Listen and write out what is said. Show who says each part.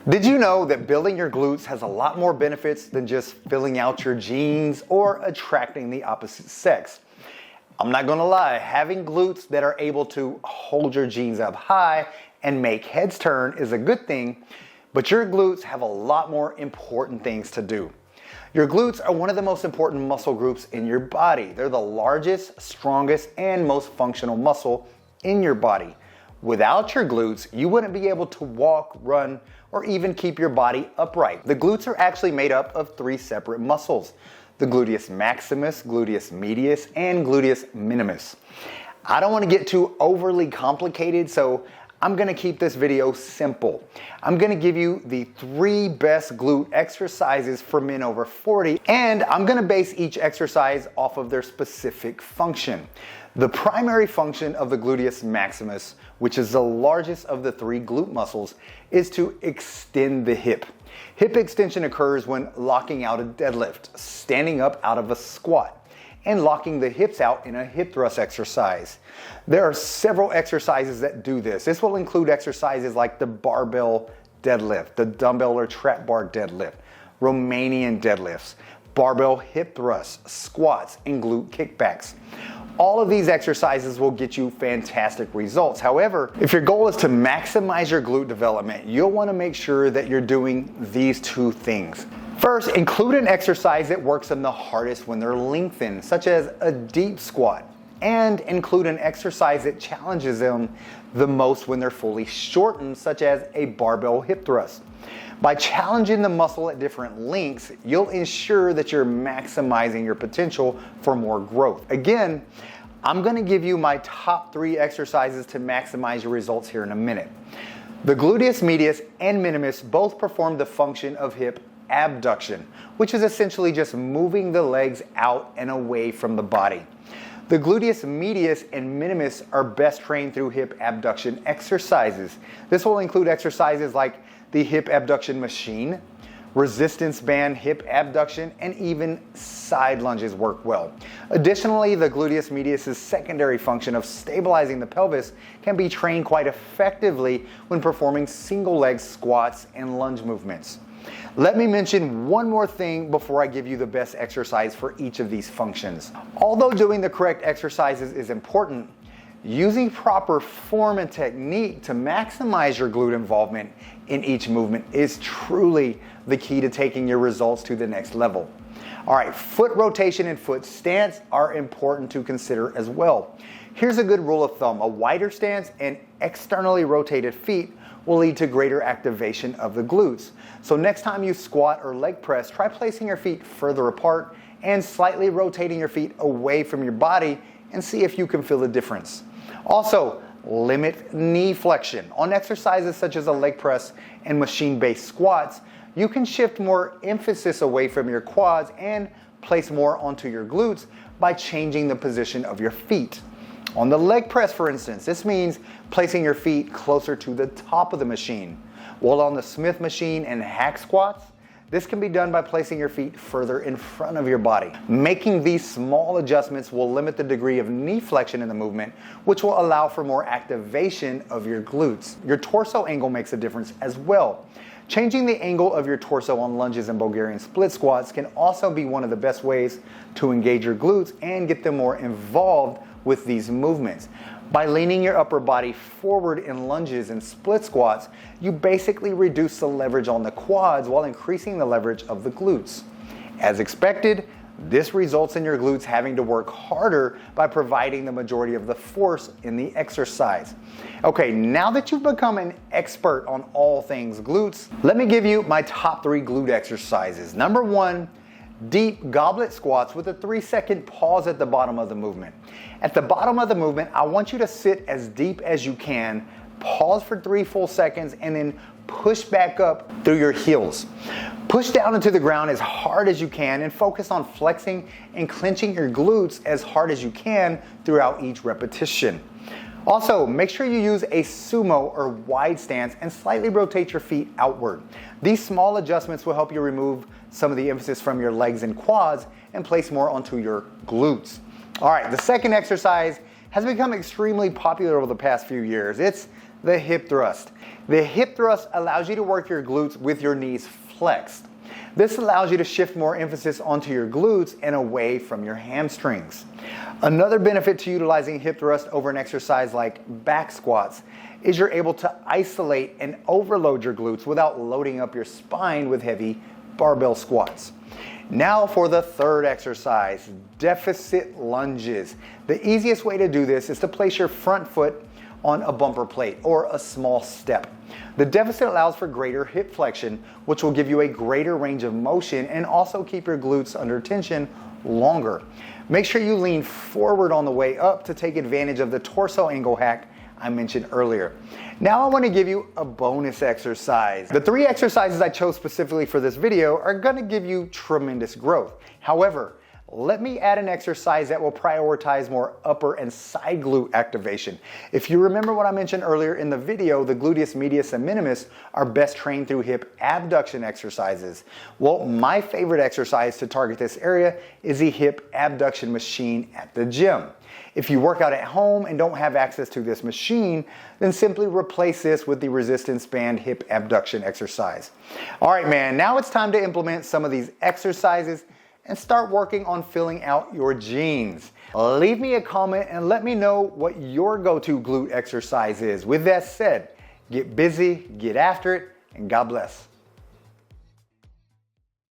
Speaker 1: Did you know that building your glutes has a lot more benefits than just filling out your jeans or attracting the opposite sex? I'm not gonna lie, having glutes that are able to hold your jeans up high and make heads turn is a good thing, but your glutes have a lot more important things to do. Your glutes are one of the most important muscle groups in your body. They're the largest, strongest, and most functional muscle in your body. Without your glutes, you wouldn't be able to walk, run, or even keep your body upright. The glutes are actually made up of 3 separate muscles: the gluteus maximus, gluteus medius, and gluteus minimus. I don't want to get too overly complicated, so I'm gonna keep this video simple. I'm gonna give you the 3 best glute exercises for men over 40, and I'm gonna base each exercise off of their specific function. The primary function of the gluteus maximus, which is the largest of the 3 glute muscles, is to extend the hip. Hip extension occurs when locking out a deadlift, standing up out of a squat, and locking the hips out in a hip thrust exercise. There are several exercises that do this. This will include exercises like the barbell deadlift, the dumbbell or trap bar deadlift, Romanian deadlifts, barbell hip thrusts, squats, and glute kickbacks. All of these exercises will get you fantastic results. However, if your goal is to maximize your glute development, you'll want to make sure that you're doing these 2 things. First, include an exercise that works them the hardest when they're lengthened, such as a deep squat, and include an exercise that challenges them the most when they're fully shortened, such as a barbell hip thrust. By challenging the muscle at different lengths, you'll ensure that you're maximizing your potential for more growth. Again, I'm going to give you my top 3 exercises to maximize your results here in a minute. The gluteus medius and minimus both perform the function of hip abduction, which is essentially just moving the legs out and away from the body. The gluteus medius and minimus are best trained through hip abduction exercises. This will include exercises like the hip abduction machine, resistance band hip abduction, and even side lunges work well. Additionally, the gluteus medius' secondary function of stabilizing the pelvis can be trained quite effectively when performing single leg squats and lunge movements. Let me mention one more thing before I give you the best exercise for each of these functions. Although doing the correct exercises is important, using proper form and technique to maximize your glute involvement in each movement is truly the key to taking your results to the next level. All right, foot rotation and foot stance are important to consider as well. Here's a good rule of thumb: a wider stance and externally rotated feet will lead to greater activation of the glutes. So next time you squat or leg press, try placing your feet further apart and slightly rotating your feet away from your body and see if you can feel the difference. Also, limit knee flexion. On exercises such as a leg press and machine-based squats, you can shift more emphasis away from your quads and place more onto your glutes by changing the position of your feet. On the leg press, for instance, this means placing your feet closer to the top of the machine, while on the Smith machine and hack squats, this can be done by placing your feet further in front of your body. Making these small adjustments will limit the degree of knee flexion in the movement, which will allow for more activation of your glutes. Your torso angle makes a difference as well. Changing the angle of your torso on lunges and Bulgarian split squats can also be one of the best ways to engage your glutes and get them more involved with these movements. By leaning your upper body forward in lunges and split squats, you basically reduce the leverage on the quads while increasing the leverage of the glutes. As expected, this results in your glutes having to work harder by providing the majority of the force in the exercise. Okay, now that you've become an expert on all things glutes, let me give you my top 3 glute exercises. Number 1, deep goblet squats with a 3-second pause at the bottom of the movement. At the bottom of the movement, I want you to sit as deep as you can, pause for 3 full seconds, and then push back up through your heels. Push down into the ground as hard as you can and focus on flexing and clenching your glutes as hard as you can throughout each repetition. Also, make sure you use a sumo or wide stance and slightly rotate your feet outward. These small adjustments will help you remove some of the emphasis from your legs and quads and place more onto your glutes. All right, the second exercise has become extremely popular over the past few years. It's the hip thrust. The hip thrust allows you to work your glutes with your knees flexed. This allows you to shift more emphasis onto your glutes and away from your hamstrings. Another benefit to utilizing hip thrust over an exercise like back squats is you're able to isolate and overload your glutes without loading up your spine with heavy barbell squats. Now for the third exercise, deficit lunges. The easiest way to do this is to place your front foot on a bumper plate or a small step. The deficit allows for greater hip flexion, which will give you a greater range of motion and also keep your glutes under tension longer. Make sure you lean forward on the way up to take advantage of the torso angle hack I mentioned earlier. Now I want to give you a bonus exercise. The 3 exercises I chose specifically for this video are going to give you tremendous growth. However, let me add an exercise that will prioritize more upper and side glute activation. If you remember what I mentioned earlier in the video, the gluteus medius and minimus are best trained through hip abduction exercises. Well, my favorite exercise to target this area is the hip abduction machine at the gym. If you work out at home and don't have access to this machine, then simply replace this with the resistance band hip abduction exercise. All right, man, now it's time to implement some of these exercises and start working on filling out your jeans. Leave me a comment and let me know what your go-to glute exercise is. With that said, get busy, get after it, and God bless.